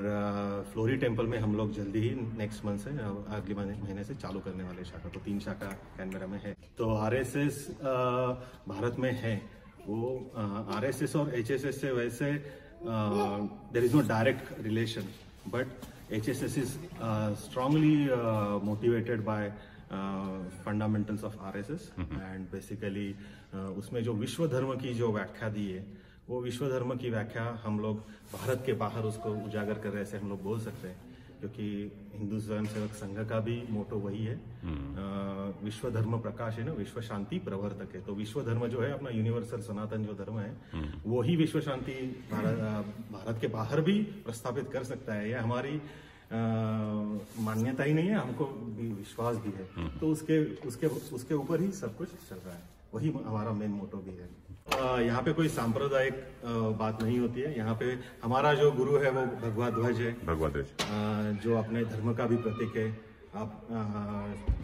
फ्लोरी टेम्पल में हम लोग जल्दी ही नेक्स्ट मंथ से, अगले महीने से चालू करने वाले शाखा। तो 3 शाखा कैनबेरा में है। तो आरएसएस भारत में है, वो आरएसएस और एचएसएस से वैसे there is no direct relation, but HSS is strongly motivated by fundamentals of RSS and basically उसमें जो विश्व धर्म की जो व्याख्या दी है, वो विश्व धर्म की व्याख्या हम लोग भारत के बाहर उसको उजागर कर रहे हैं, ऐसे हम लोग बोल सकते हैं, क्योंकि हिंदू स्वयं सेवक संघ का भी मोटो वही है, विश्व धर्म प्रकाश है ना, विश्व शांति प्रवर्तक है। तो विश्व धर्म जो है अपना यूनिवर्सल सनातन जो धर्म है, वो ही विश्व शांति भारत के बाहर भी प्रस्थापित कर सकता है। यह हमारी मान्यता ही नहीं है, हमको भी विश्वास भी है। तो उसके ऊपर ही सब कुछ चल रहा है, वही हमारा मेन मोटो भी है। यहाँ पे कोई सांप्रदायिक बात नहीं होती है। यहाँ पे हमारा जो गुरु है वो भगवा ध्वज है, भगवा ध्वज जो अपने धर्म का भी प्रतीक है। आप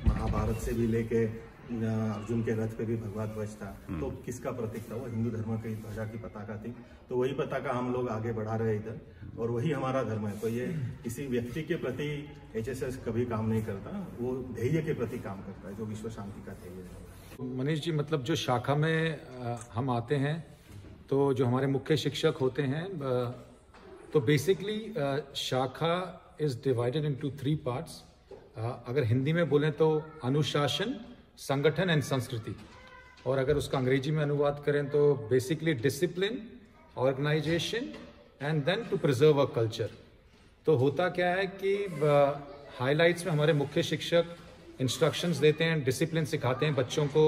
महाभारत से भी लेके अर्जुन के रथ पे भी भगवा ध्वज था, तो किसका प्रतीक था? वो हिंदू धर्म की ध्वजा की पताका थी। तो वही पताका हम लोग आगे बढ़ा रहे हैं इधर, और वही हमारा धर्म है। तो ये किसी व्यक्ति के प्रति एचएसएस कभी काम नहीं करता, वो ध्येय के प्रति काम करता है, जो विश्व शांति का ध्येय है। मनीष जी, मतलब जो शाखा में हम आते हैं, तो जो हमारे मुख्य शिक्षक होते हैं, तो बेसिकली शाखा इज डिवाइडेड इनटू 3 पार्ट्स। अगर हिंदी में बोलें तो अनुशासन, संगठन एंड संस्कृति, और अगर उसका अंग्रेजी में अनुवाद करें तो basically discipline, organisation and then to preserve a culture. तो होता क्या है कि हाइलाइट्स में हमारे मुख्य शिक्षक इंस्ट्रक्शंस देते हैं, डिसिप्लिन सिखाते हैं बच्चों को,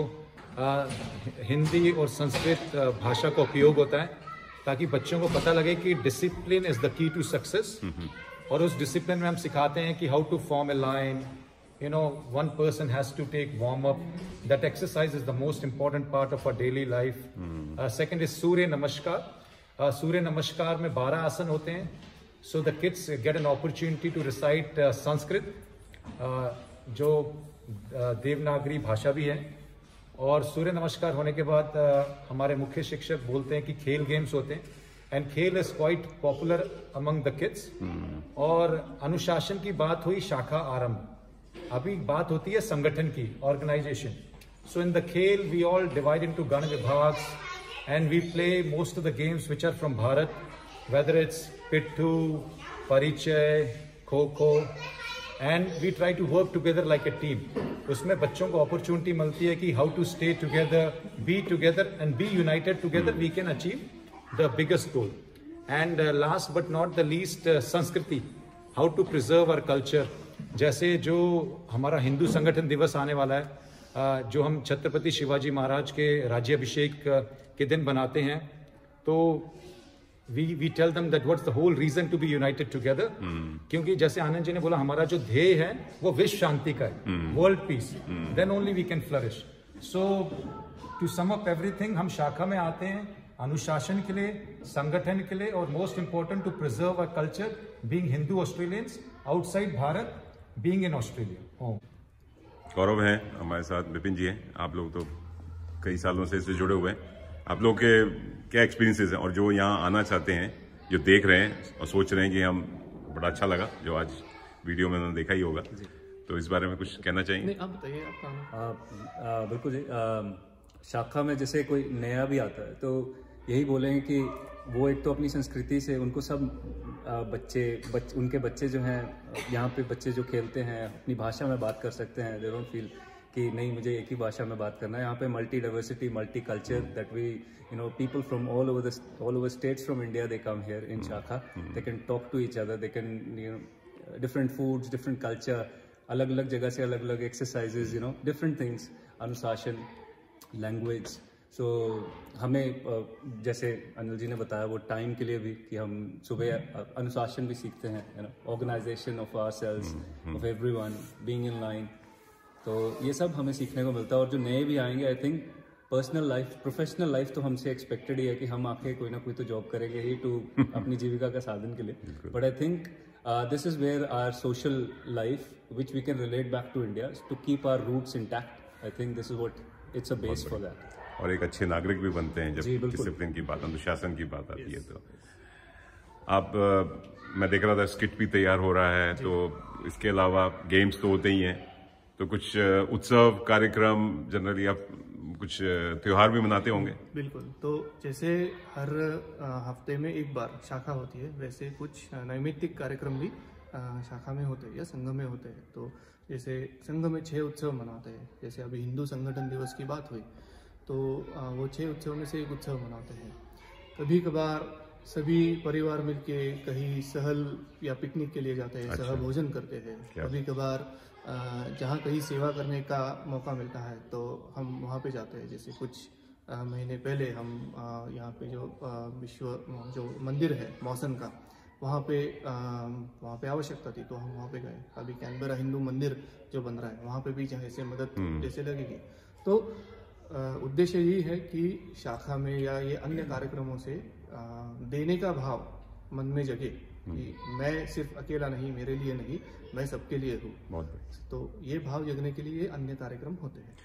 हिंदी और संस्कृत भाषा का उपयोग होता है ताकि बच्चों को पता लगे कि discipline is the key to success. और उस डिसिप्लिन में हम सिखाते हैं कि how to form a line, you know, one person has to take warm up. That exercise is the most important part of our daily life. Second is Surya Namaskar. Surya Namaskar में 12 आसन होते हैं. So the kids get an opportunity to recite Sanskrit, जो देवनागरी भाषा भी है. और सूर्य नमस्कार होने के बाद हमारे मुख्य शिक्षक बोलते हैं कि खेल गेम्स होते हैं, एंड खेल is quite popular among the kids. और अनुशासन की बात हुई शाखा आरंभ. अभी बात होती है संगठन की, ऑर्गेनाइजेशन. सो इन द खेल वी ऑल डिवाइड इनटू गण विभाग and we play most of the games which are from Bharat, whether it's pitthu, परिचय, kho kho, and we try to work together like a team. उसमें बच्चों को अपॉर्चुनिटी मिलती है कि how to stay together, be together and be united. Together we can achieve the biggest goal. And last but not the least, संस्कृति, how to preserve our culture. जैसे जो हमारा हिंदू संगठन दिवस आने वाला है, जो हम छत्रपति शिवाजी महाराज के राज्याभिषेक के दिन बनाते हैं, तो we tell them that what's the whole reason to be united together. क्योंकि जैसे आनंद जी ने बोला, हमारा जो ध्येय है वो विश्व शांति का है, world peace. Then only we can flourish. So to sum up everything, हम शाखा में आते हैं अनुशासन के लिए, संगठन के लिए, और most important to preserve our culture, being Hindu Australians outside Bharat, being in Australia. Gaurav है हमारे साथ, विपिन जी हैं. आप लोग तो कई सालों से इससे जुड़े हुए हैं. आप लोग के क्या एक्सपीरियंसेस हैं, और जो यहाँ आना चाहते हैं, जो देख रहे हैं और सोच रहे हैं कि हम, बड़ा अच्छा लगा जो आज वीडियो में उन्होंने देखा ही होगा, तो इस बारे में कुछ कहना चाहिए? नहीं, आप बताइए. आप बिल्कुल जी. शाखा में जैसे कोई नया भी आता है तो यही बोलेंगे कि वो एक तो अपनी संस्कृति से, उनको सब उनके बच्चे जो हैं, यहाँ पे बच्चे जो खेलते हैं अपनी भाषा में बात कर सकते हैं. दे डोंट फील कि नहीं मुझे एक ही भाषा में बात करना है. यहाँ पे multi diversity, multi culture, that we people from all over states from India, they come here in Shakha. They can talk to each other, they can different foods, different culture, अलग अलग जगह से अलग अलग exercises, different things, अनुशासन, language. So हमें जैसे अनिल जी ने बताया वो टाइम के लिए भी, कि हम सुबह अनुशासन भी सीखते हैं, organization of ourselves, of everyone, being in line. तो ये सब हमें सीखने को मिलता है. और जो नए भी आएंगे, I think personal life, professional life तो हमसे एक्सपेक्टेड ही है कि हम आके कोई ना कोई तो जॉब करेंगे ही, टू अपनी जीविका का साधन के लिए. But I think this is where our social life which we can relate back to India, to keep our roots intact. I think this is what it's a base for that. और एक अच्छे नागरिक भी बनते हैं जब discipline की बात, अनुशासन की बात आती है. तो आप, मैं देख रहा था स्किट भी तैयार हो रहा है, तो इसके अलावा गेम्स तो होते ही हैं, तो कुछ उत्सव कार्यक्रम, जनरली आप कुछ त्योहार भी मनाते होंगे? बिल्कुल. तो जैसे हर हफ्ते में एक बार शाखा होती है, वैसे कुछ नैमित्तिक कार्यक्रम भी शाखा में होते हैं या संघ में होते हैं. तो जैसे संघ में 6 उत्सव मनाते हैं. जैसे अभी हिंदू संगठन दिवस की बात हुई, तो वो 6 उत्सव में से एक उत्सव मनाते हैं. कभी कभार सभी परिवार मिलके कहीं सहल या पिकनिक के लिए जाते हैं. अच्छा. सहभोजन करते हैं. कभी कभार जहाँ कहीं सेवा करने का मौका मिलता है तो हम वहाँ पे जाते हैं. जैसे कुछ महीने पहले हम यहाँ पे जो विश्व जो मंदिर है मौसन का, वहाँ पे आवश्यकता थी तो हम वहाँ पे गए. अभी कैनबरा हिंदू मंदिर जो बन रहा है, वहाँ पे भी जैसे मदद जैसे लगेगी. तो उद्देश्य यही है कि शाखा में या ये अन्य कार्यक्रमों से देने का भाव मन में जगे कि मैं सिर्फ अकेला नहीं, मेरे लिए नहीं, मैं सबके लिए हूँ. तो ये भाव जगने के लिए अन्य कार्यक्रम होते हैं.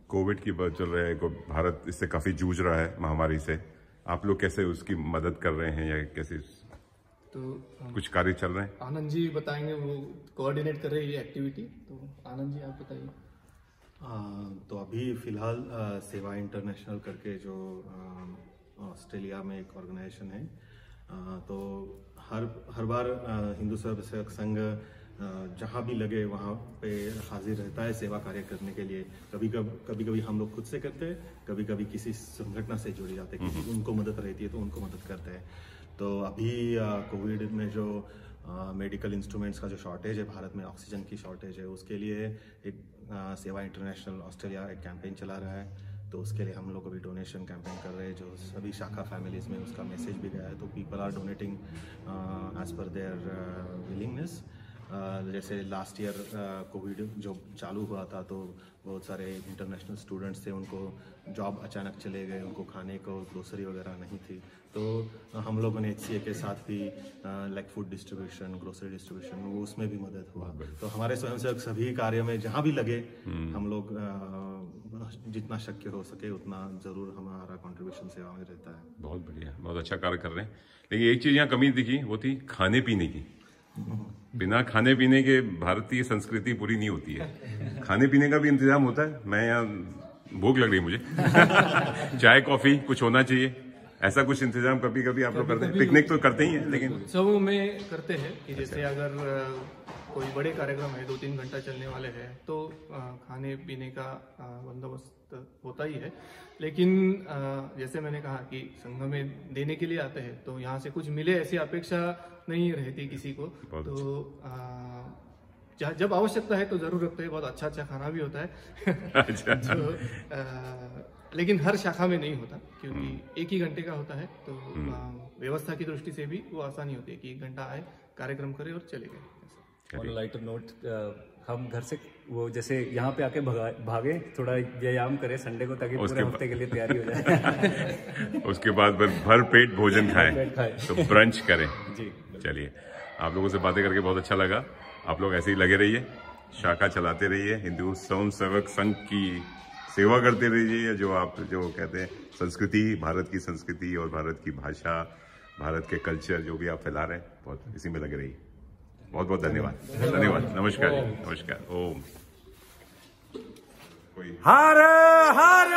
कोविड की बात चल रहा है, भारत इससे काफी जूझ रहा है, महामारी से. आप लोग कैसे उसकी मदद कर रहे हैं, या कैसे तो कुछ कार्य चल रहे हैं? आनंद जी बताएंगे, वो कोऑर्डिनेट कर रहे हैं ये एक्टिविटी. तो आनंद जी आप बताइए. तो अभी फिलहाल सेवा इंटरनेशनल करके जो ऑस्ट्रेलिया में एक ऑर्गेनाइजेशन है, तो हर बार हिंदू स्वयंसेवक संघ जहाँ भी लगे वहाँ पे हाजिर रहता है सेवा कार्य करने के लिए. कभी कभी हम लोग खुद से करते हैं, कभी कभी किसी संगठन से जुड़ जाते हैं, किसी उनको मदद रहती है तो उनको मदद करते हैं. तो अभी कोविड में जो मेडिकल इंस्ट्रूमेंट्स का जो शॉर्टेज है, भारत में ऑक्सीजन की शॉर्टेज है, उसके लिए एक सेवा इंटरनेशनल ऑस्ट्रेलिया एक कैंपेन चला रहा है. तो उसके लिए हम लोग अभी डोनेशन कैंपेन कर रहे हैं, जो सभी शाखा फैमिलीज में उसका मैसेज भी गया है. तो people are donating as per their willingness. जैसे लास्ट ईयर कोविड जो चालू हुआ था, तो बहुत सारे इंटरनेशनल स्टूडेंट्स थे, उनको जॉब अचानक चले गए, उनको खाने को ग्रोसरी वगैरह नहीं थी. तो हम लोगों ने HCA के साथ भी like food distribution, grocery distribution, वो उसमें भी मदद हुआ. तो हमारे स्वयंसेवक सभी कार्य में जहाँ भी लगे, हम लोग जितना शक्य हो सके उतना जरूर हमारा कंट्रीब्यूशन सेवा में रहता है. बहुत बढ़िया, बहुत अच्छा कार्य कर रहे हैं. लेकिन एक चीज यहाँ कमी दिखी, वो थी खाने पीने की. बिना खाने पीने के भारतीय संस्कृति पूरी नहीं होती है। खाने पीने का भी इंतजाम होता है। मैं यहाँ भूख लग रही मुझे चाय कॉफी कुछ होना चाहिए, ऐसा कुछ इंतजाम कभी कभी आप लोग करते हैं? पिकनिक तो करते ही हैं, लेकिन उत्सवों में करते हैं कि जैसे अगर कोई बड़े कार्यक्रम है 2-3 घंटा चलने वाले हैं तो खाने पीने का बंदोबस्त होता ही है। लेकिन जैसे मैंने कहा कि संघ में देने के लिए आते हैं तो यहाँ से कुछ मिले ऐसी अपेक्षा नहीं रहती किसी को। तो जब आवश्यकता है तो जरूर रखते हैं। बहुत अच्छा अच्छा खाना भी होता है अच्छा। लेकिन हर शाखा में नहीं होता क्योंकि एक ही घंटे का होता है, तो व्यवस्था की दृष्टि से भी वो आसानी होती है कि 1 घंटा आए, कार्यक्रम करे और चले गए। ऑन लाइटर नोट, हम घर से वो जैसे यहाँ पे आके भागे, थोड़ा व्यायाम करें संडे को, ताकि पूरे हफ्ते के लिए तैयारी हो जाए उसके बाद भर पेट भोजन खाएं, तो ब्रंच करें जी। चलिए, आप लोगों से बातें करके बहुत अच्छा लगा। आप लोग ऐसे ही लगे रहिए, शाखा चलाते रहिए, हिंदू स्वयं सेवक संघ की सेवा करते रहिए। जो आप जो कहते हैं संस्कृति, भारत की संस्कृति और भारत की भाषा, भारत के कल्चर जो भी आप फैला रहे हैं, बहुत इसी में लगे रहिए। बहुत बहुत धन्यवाद। धन्यवाद। नमस्कार। नमस्कार। ओम। हर हर